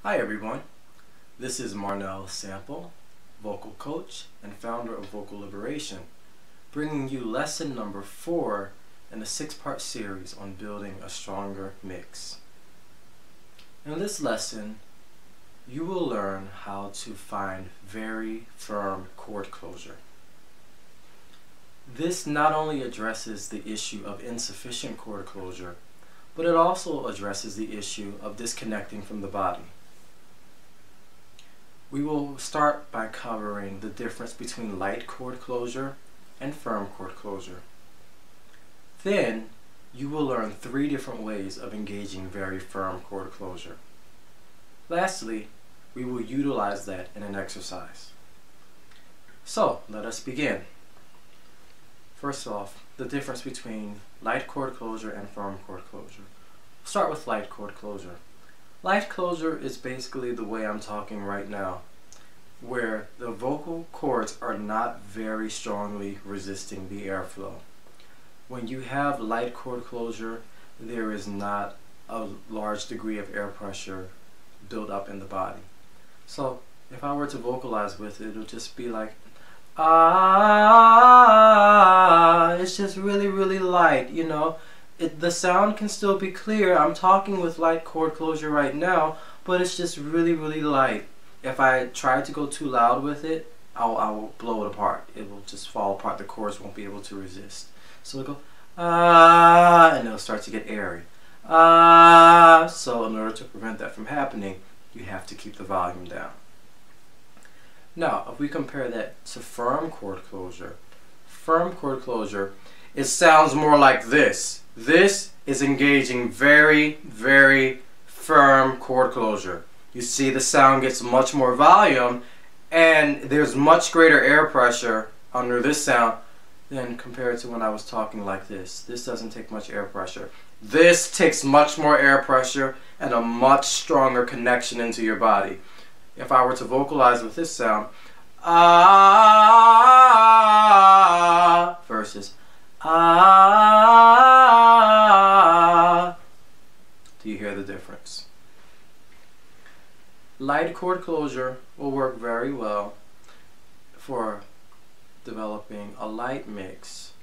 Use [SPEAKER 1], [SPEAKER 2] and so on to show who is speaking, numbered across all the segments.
[SPEAKER 1] Hi everyone, this is Marnell Sample, vocal coach and founder of Vocal Liberation, bringing you lesson number 4 in a 6-part series on building a stronger mix. In this lesson, you will learn how to find very firm chord closure. This not only addresses the issue of insufficient chord closure, but it also addresses the issue of disconnecting from the body. We will start by covering the difference between light chord closure and firm chord closure. Then, you will learn 3 different ways of engaging very firm chord closure. Lastly, we will utilize that in an exercise. So, let us begin. First off, the difference between light chord closure and firm chord closure. We'll start with light chord closure. Light closure is basically the way I'm talking right now, where the vocal cords are not very strongly resisting the airflow. When you have light chord closure, there is not a large degree of air pressure built up in the body. So if I were to vocalize with it, it'll just be like, ah, it's just really light, you know. The sound can still be clear. I'm talking with light chord closure right now, but it's just really light. If I try to go too loud with it, I will blow it apart. It will just fall apart. The chords won't be able to resist. So it'll go, ah, and it'll start to get airy. Ah, so in order to prevent that from happening, you have to keep the volume down. Now, if we compare that to firm chord closure, it sounds more like this. This is engaging very firm chord closure. You see the sound gets much more volume and there's much greater air pressure under this sound than compared to when I was talking like this. This doesn't take much air pressure. This takes much more air pressure and a much stronger connection into your body. If I were to vocalize with this sound, ah, versus ah, do you hear the difference? Light chord closure will work very well for developing a light mix,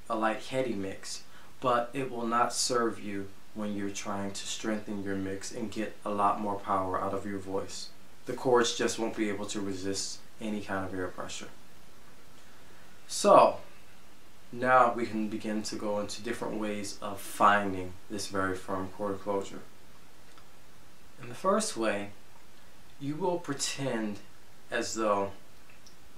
[SPEAKER 1] a light heady mix, but it will not serve you when you're trying to strengthen your mix and get a lot more power out of your voice. The chords just won't be able to resist any kind of air pressure. So now we can begin to go into different ways of finding this very firm chord closure. In the first way, you will pretend as though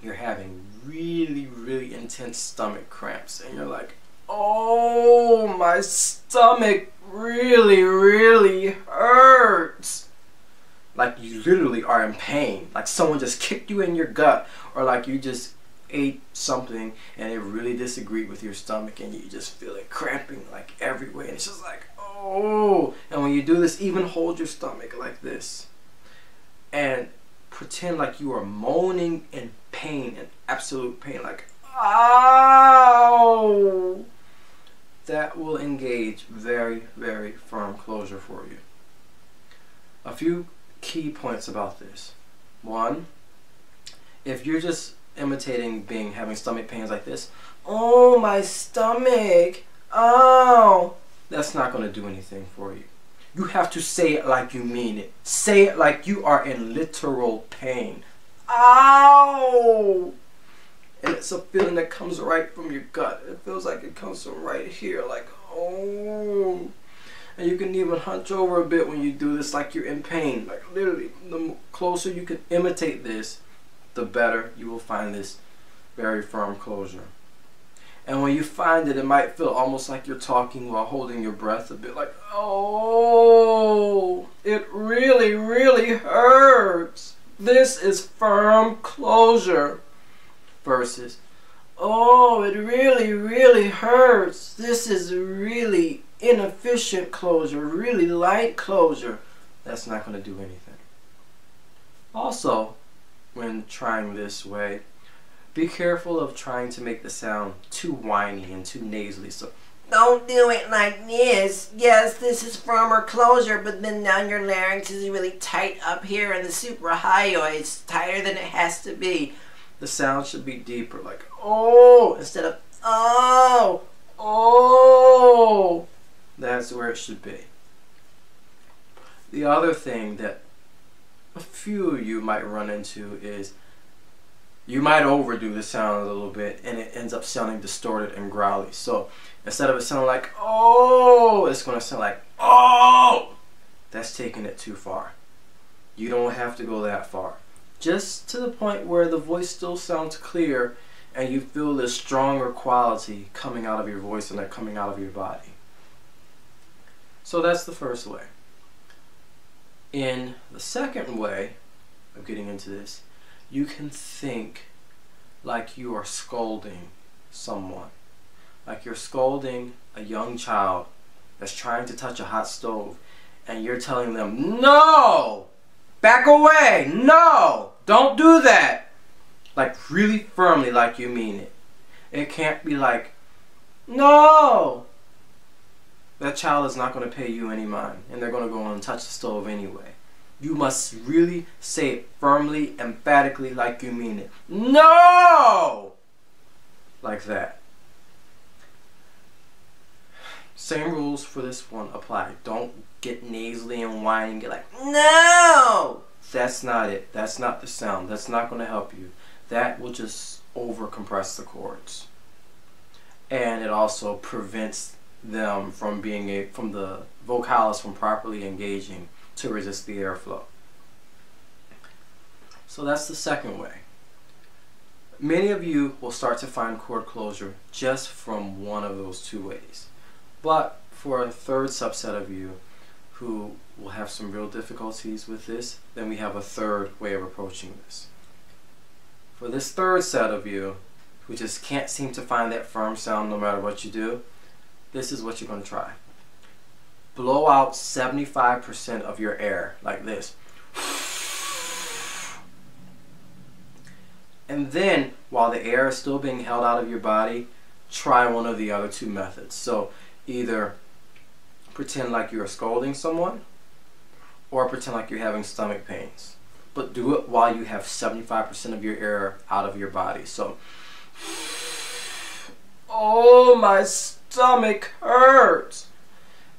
[SPEAKER 1] you're having really intense stomach cramps and you're like, oh, my stomach really hurts. Like you literally are in pain, like someone just kicked you in your gut, or like you just ate something and it really disagreed with your stomach and you just feel it cramping like everywhere, and it's just like, oh. And when you do this, even hold your stomach like this and pretend like you are moaning in pain, in absolute pain, like, ow. That will engage very firm closure for you. A few key points about this. 1, if you're just imitating having stomach pains like this, oh, my stomach, ow, that's not going to do anything for you. You have to say it like you mean it. Say it like you are in literal pain. Ow! And it's a feeling that comes right from your gut. It feels like it comes from right here, like, oh. And you can even hunch over a bit when you do this, like you're in pain. Like literally, the closer you can imitate this, the better you will find this very firm closure. And when you find it, it might feel almost like you're talking while holding your breath a bit, like, oh, it really hurts. This is firm closure. Versus, oh, it really hurts. This is really inefficient closure, really light closure. That's not going to do anything. Also, when trying this way, be careful of trying to make the sound too whiny and too nasally. So,
[SPEAKER 2] Don't do it like this. Yes, this is firmer closure, but then now your larynx is really tight up here and the suprahyoid's tighter than it has to be.
[SPEAKER 1] The sound should be deeper, like oh, instead of oh, oh. That's where it should be. The other thing that a few of you might run into is you might overdo the sound a little bit and it ends up sounding distorted and growly. So instead of it sounding like oh, it's going to sound like oh. That's taking it too far. You don't have to go that far. Just to the point where the voice still sounds clear and you feel this stronger quality coming out of your voice and coming out of your body. So that's the first way. In the second way of getting into this, you can think like you are scolding someone. Like you're scolding a young child that's trying to touch a hot stove and you're telling them, no! Back away! No! Don't do that! Like really firmly, like you mean it. It can't be like, no! That child is not going to pay you any mind and they're going to go on and touch the stove anyway. You must really say it firmly, emphatically, like you mean it. No! Like that. Same rules for this one apply. Don't get nasally and whine and get like, no! That's not it. That's not the sound. That's not going to help you. That will just over compress the chords. And it also prevents them from being from the vocalis from properly engaging to resist the airflow. So that's the second way. Many of you will start to find chord closure just from one of those two ways. But for a third subset of you who will have some real difficulties with this, then we have a third way of approaching this. For this third set of you who just can't seem to find that firm sound no matter what you do, this is what you're going to try. Blow out 75% of your air like this. And then, while the air is still being held out of your body, try one of the other two methods. So either pretend like you're scolding someone or pretend like you're having stomach pains. But do it while you have 75% of your air out of your body. So, oh, my stomach hurts.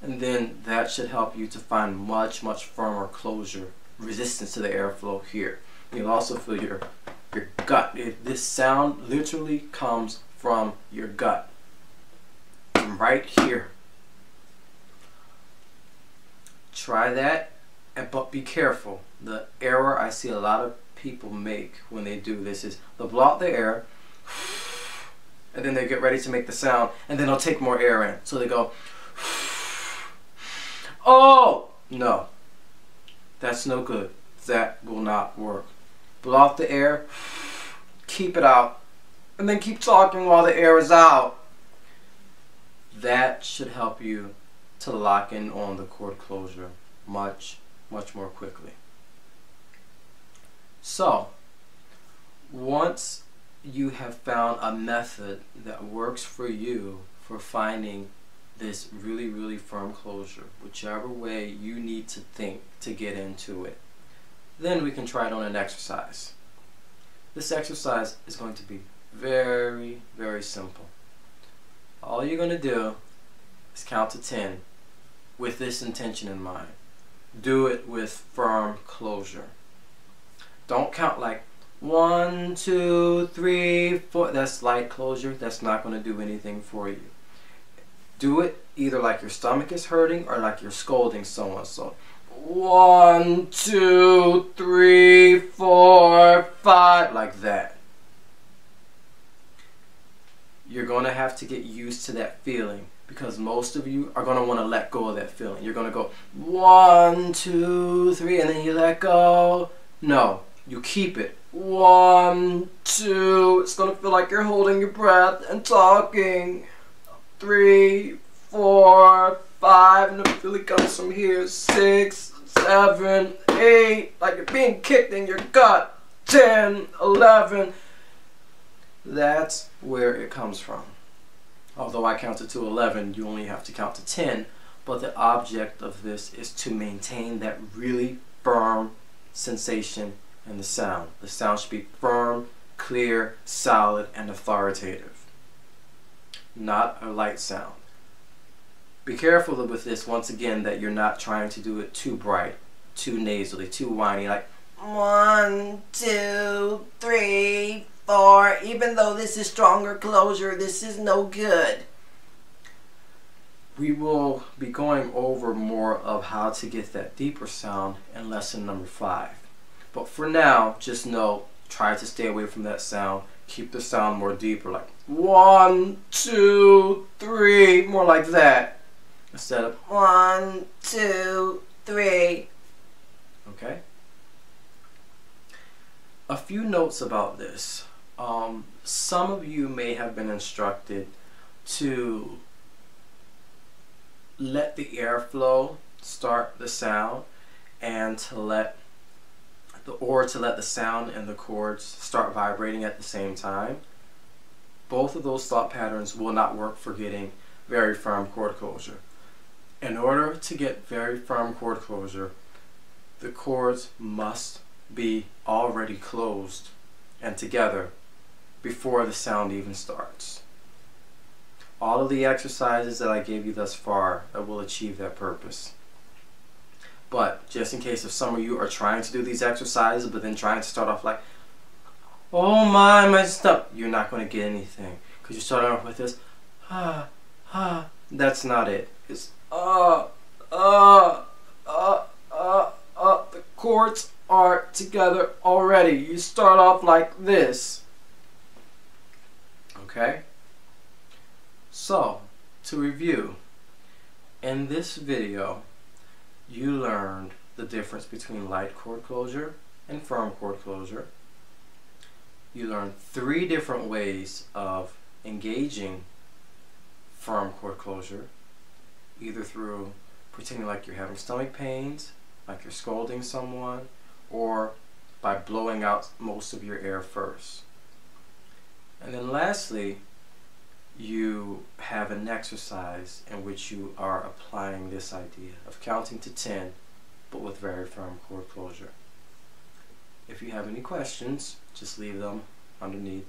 [SPEAKER 1] And then that should help you to find much, much firmer closure, resistance to the airflow here. You'll also feel your gut. This sound literally comes from your gut. From right here. Try that, but be careful. The error I see a lot of people make when they do this is they'll blow out the air and then they get ready to make the sound and then they'll take more air in. So they go, oh, no, that's no good. That will not work. Blow out the air, keep it out, and then keep talking while the air is out. That should help you to lock in on the chord closure much, much more quickly. So, once you have found a method that works for you for finding this really, really firm closure, whichever way you need to think to get into it, then we can try it on an exercise. This exercise is going to be very, very simple. All you're going to do is count to 10 with this intention in mind. Do it with firm closure. Don't count like 1, 2, 3, 4. That's light closure. That's not going to do anything for you. Do it either like your stomach is hurting or like you're scolding someone. So 1, 2, 3, 4, 5, like that. You're going to have to get used to that feeling because most of you are going to want to let go of that feeling. You're going to go 1, 2, 3, and then you let go. No, you keep it. 1, 2. It's going to feel like you're holding your breath and talking. 3, 4, 5, and the feeling comes from here. 6, 7, 8, like you're being kicked in your gut. 10, 11. That's where it comes from. Although I counted to 11, you only have to count to 10. But the object of this is to maintain that really firm sensation in the sound. The sound should be firm, clear, solid, and authoritative. Not a light sound. Be careful with this, once again, that you're not trying to do it too bright, too nasally, too whiny, like
[SPEAKER 2] 1, 2, 3, 4. Even though this is stronger closure, this is no good.
[SPEAKER 1] We will be going over more of how to get that deeper sound in lesson number 5. But for now, just know, try to stay away from that sound. Keep the sound more deeper, like 1, 2, 3, more like that, instead of
[SPEAKER 2] 1, 2, 3.
[SPEAKER 1] Okay? A few notes about this. Some of you may have been instructed to let the airflow start the sound, and to let the sound and the chords start vibrating at the same time. Both of those thought patterns will not work for getting very firm chord closure. In order to get very firm chord closure, the chords must be already closed and together before the sound even starts. All of the exercises that I gave you thus far will achieve that purpose. But just in case if some of you are trying to do these exercises but then trying to start off like, oh my stuff, you're not going to get anything, because you're starting off with this that's not it. It's the chords are together already. You start off like this. Okay? So, to review, in this video, you learned the difference between light chord closure and firm chord closure. You learned 3 different ways of engaging firm chord closure, either through pretending like you're having stomach pains, like you're scolding someone, or by blowing out most of your air first. And then lastly, you have an exercise in which you are applying this idea of counting to 10, but with very firm chord closure. If you have any questions, just leave them underneath